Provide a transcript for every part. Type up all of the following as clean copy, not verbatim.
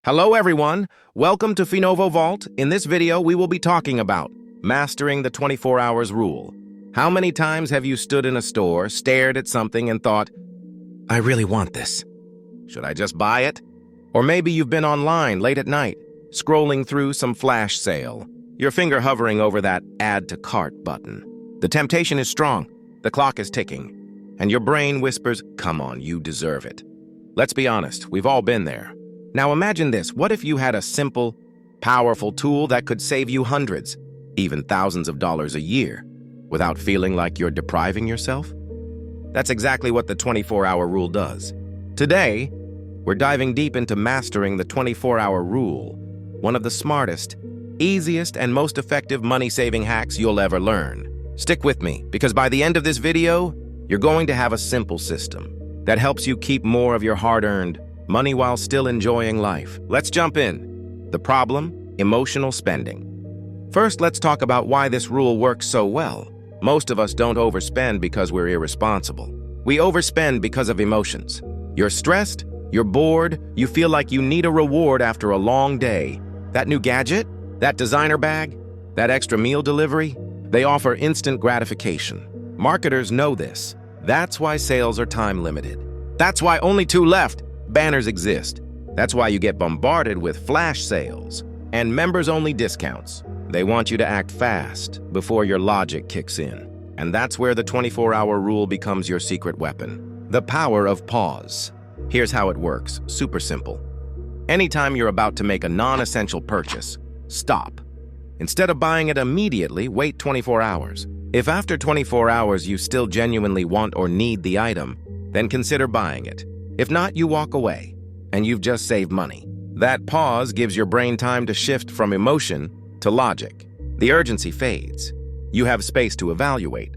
Hello everyone, welcome to Finovo Vault. In this video, we will be talking about mastering the 24 hours rule. How many times have you stood in a store, stared at something and thought, I really want this. Should I just buy it? Or maybe you've been online late at night, scrolling through some flash sale, your finger hovering over that add to cart button. The temptation is strong, the clock is ticking, and your brain whispers, come on, you deserve it. Let's be honest, we've all been there. Now imagine this, what if you had a simple, powerful tool that could save you hundreds, even thousands of dollars a year, without feeling like you're depriving yourself? That's exactly what the 24-hour rule does. Today, we're diving deep into mastering the 24-hour rule, one of the smartest, easiest, and most effective money-saving hacks you'll ever learn. Stick with me, because by the end of this video, you're going to have a simple system that helps you keep more of your hard-earned money while still enjoying life. Let's jump in. The problem: emotional spending. First, let's talk about why this rule works so well. Most of us don't overspend because we're irresponsible. We overspend because of emotions. You're stressed, you're bored, you feel like you need a reward after a long day. That new gadget, that designer bag, that extra meal delivery, they offer instant gratification. Marketers know this. That's why sales are time-limited. That's why only 2 left. Banners exist. That's why you get bombarded with flash sales and members-only discounts. They want you to act fast before your logic kicks in. And that's where the 24-hour rule becomes your secret weapon. The power of pause. Here's how it works. Super simple. Anytime you're about to make a non-essential purchase, stop. Instead of buying it immediately, wait 24 hours. If after 24 hours you still genuinely want or need the item, then consider buying it. If not, you walk away, and you've just saved money. That pause gives your brain time to shift from emotion to logic. The urgency fades. You have space to evaluate.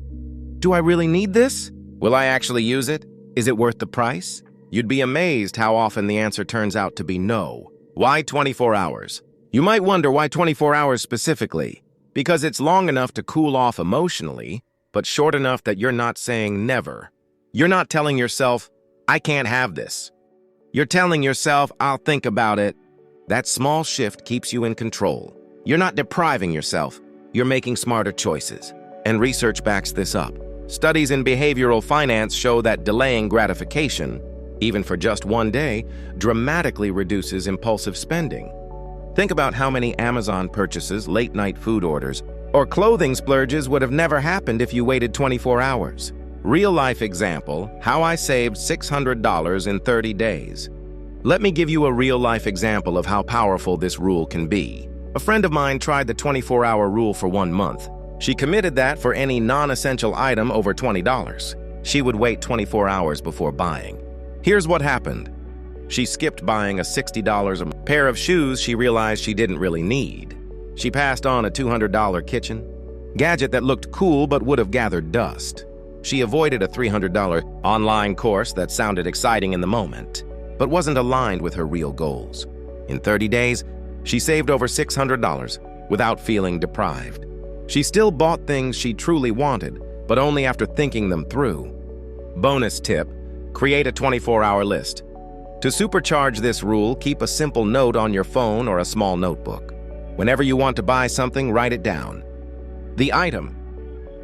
Do I really need this? Will I actually use it? Is it worth the price? You'd be amazed how often the answer turns out to be no. Why 24 hours? You might wonder why 24 hours specifically. Because it's long enough to cool off emotionally, but short enough that you're not saying never. You're not telling yourself, I can't have this. You're telling yourself, I'll think about it. That small shift keeps you in control. You're not depriving yourself. You're making smarter choices. And research backs this up. Studies in behavioral finance show that delaying gratification, even for just one day, dramatically reduces impulsive spending. Think about how many Amazon purchases, late-night food orders, or clothing splurges would have never happened if you waited 24 hours. Real-life example, how I saved $600 in 30 days. Let me give you a real-life example of how powerful this rule can be. A friend of mine tried the 24-hour rule for 1 month. She committed that for any non-essential item over $20. She would wait 24 hours before buying. Here's what happened. She skipped buying a $60 a pair of shoes she realized she didn't really need. She passed on a $200 kitchen gadget that looked cool but would have gathered dust. She avoided a $300 online course that sounded exciting in the moment, but wasn't aligned with her real goals. In 30 days, she saved over $600 without feeling deprived. She still bought things she truly wanted, but only after thinking them through. Bonus tip: create a 24-hour list. To supercharge this rule, keep a simple note on your phone or a small notebook. Whenever you want to buy something, write it down. The item,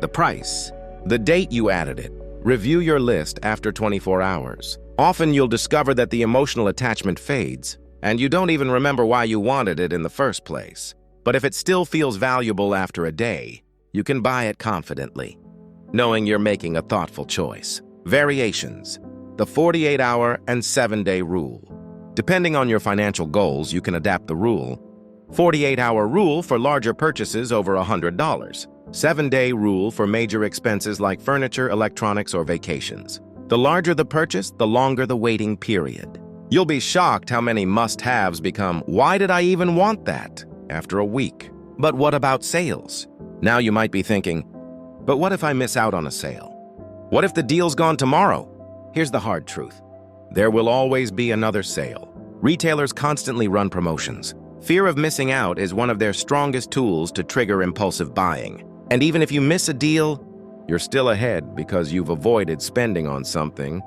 the price, the date you added it. Review your list after 24 hours. Often you'll discover that the emotional attachment fades, and you don't even remember why you wanted it in the first place. But if it still feels valuable after a day, you can buy it confidently, knowing you're making a thoughtful choice. Variations: the 48-hour and 7-day rule. Depending on your financial goals, you can adapt the rule. 48-hour rule for larger purchases over $100. 7-day rule for major expenses like furniture, electronics, or vacations. The larger the purchase, the longer the waiting period. You'll be shocked how many must-haves become, why did I even want that? After a week. But what about sales? Now you might be thinking, but what if I miss out on a sale? What if the deal's gone tomorrow? Here's the hard truth. There will always be another sale. Retailers constantly run promotions. Fear of missing out is one of their strongest tools to trigger impulsive buying. And even if you miss a deal, you're still ahead because you've avoided spending on something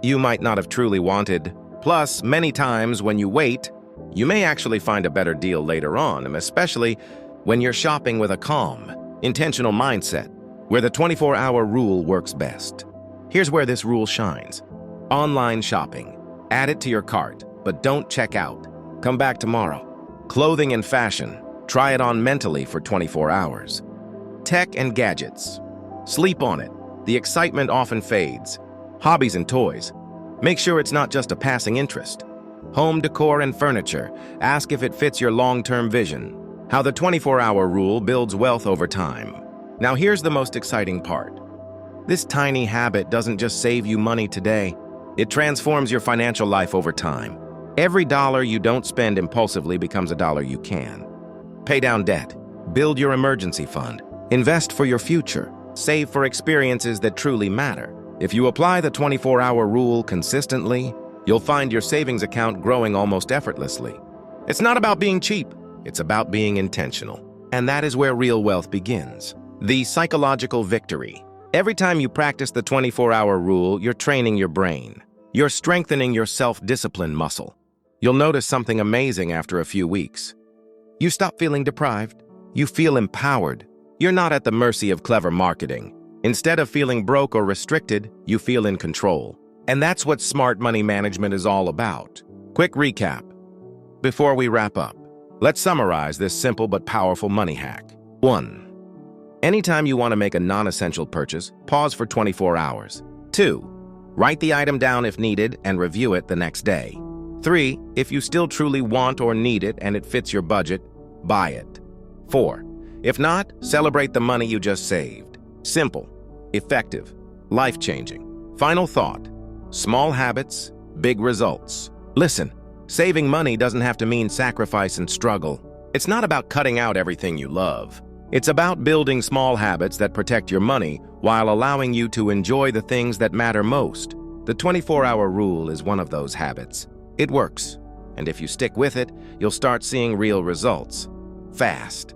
you might not have truly wanted. Plus, many times when you wait, You may actually find a better deal later on, especially when you're shopping with a calm, intentional mindset, where the 24-hour rule works best. Here's where this rule shines. Online shopping. Add it to your cart, but don't check out. Come back tomorrow. Clothing and fashion. Try it on mentally for 24 hours. Tech and gadgets. Sleep on it. The excitement often fades. Hobbies and toys. Make sure it's not just a passing interest. Home decor and furniture. Ask if it fits your long-term vision. How the 24-hour rule builds wealth over time. Now here's the most exciting part. This tiny habit doesn't just save you money today. It transforms your financial life over time. Every dollar you don't spend impulsively becomes a dollar you can. Pay down debt. Build your emergency fund. Invest for your future. Save for experiences that truly matter. If you apply the 24-hour rule consistently, you'll find your savings account growing almost effortlessly. It's not about being cheap. It's about being intentional. And that is where real wealth begins. The psychological victory. Every time you practice the 24-hour rule, you're training your brain. You're strengthening your self-discipline muscle. You'll notice something amazing after a few weeks. You stop feeling deprived. You feel empowered. You're not at the mercy of clever marketing. Instead of feeling broke or restricted, you feel in control. And that's what smart money management is all about. Quick recap. Before we wrap up, let's summarize this simple but powerful money hack. 1. Anytime you want to make a non-essential purchase, pause for 24 hours. 2. Write the item down if needed and review it the next day. 3. If you still truly want or need it and it fits your budget, buy it. 4. If not, celebrate the money you just saved. Simple, effective, life-changing. Final thought. Small habits, big results. Listen, saving money doesn't have to mean sacrifice and struggle. It's not about cutting out everything you love. It's about building small habits that protect your money while allowing you to enjoy the things that matter most. The 24-hour rule is one of those habits. It works, and if you stick with it, you'll start seeing real results. Fast.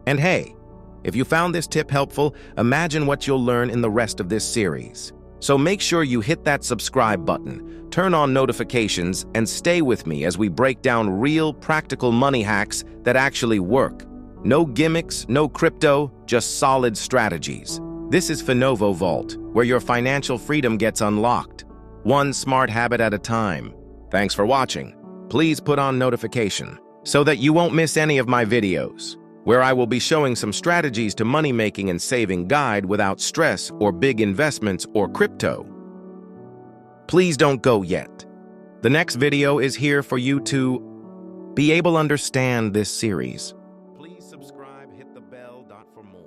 And hey, if you found this tip helpful, imagine what you'll learn in the rest of this series. So make sure you hit that subscribe button, turn on notifications, and stay with me as we break down real, practical money hacks that actually work. No gimmicks, no crypto, just solid strategies. This is Finovo Vault, where your financial freedom gets unlocked, one smart habit at a time. Thanks for watching. Please put on notification so that you won't miss any of my videos, where I will be showing some strategies to money-making and saving guide without stress or big investments or crypto. Please don't go yet. The next video is here for you to be able to understand this series. Please subscribe, hit the bell for more.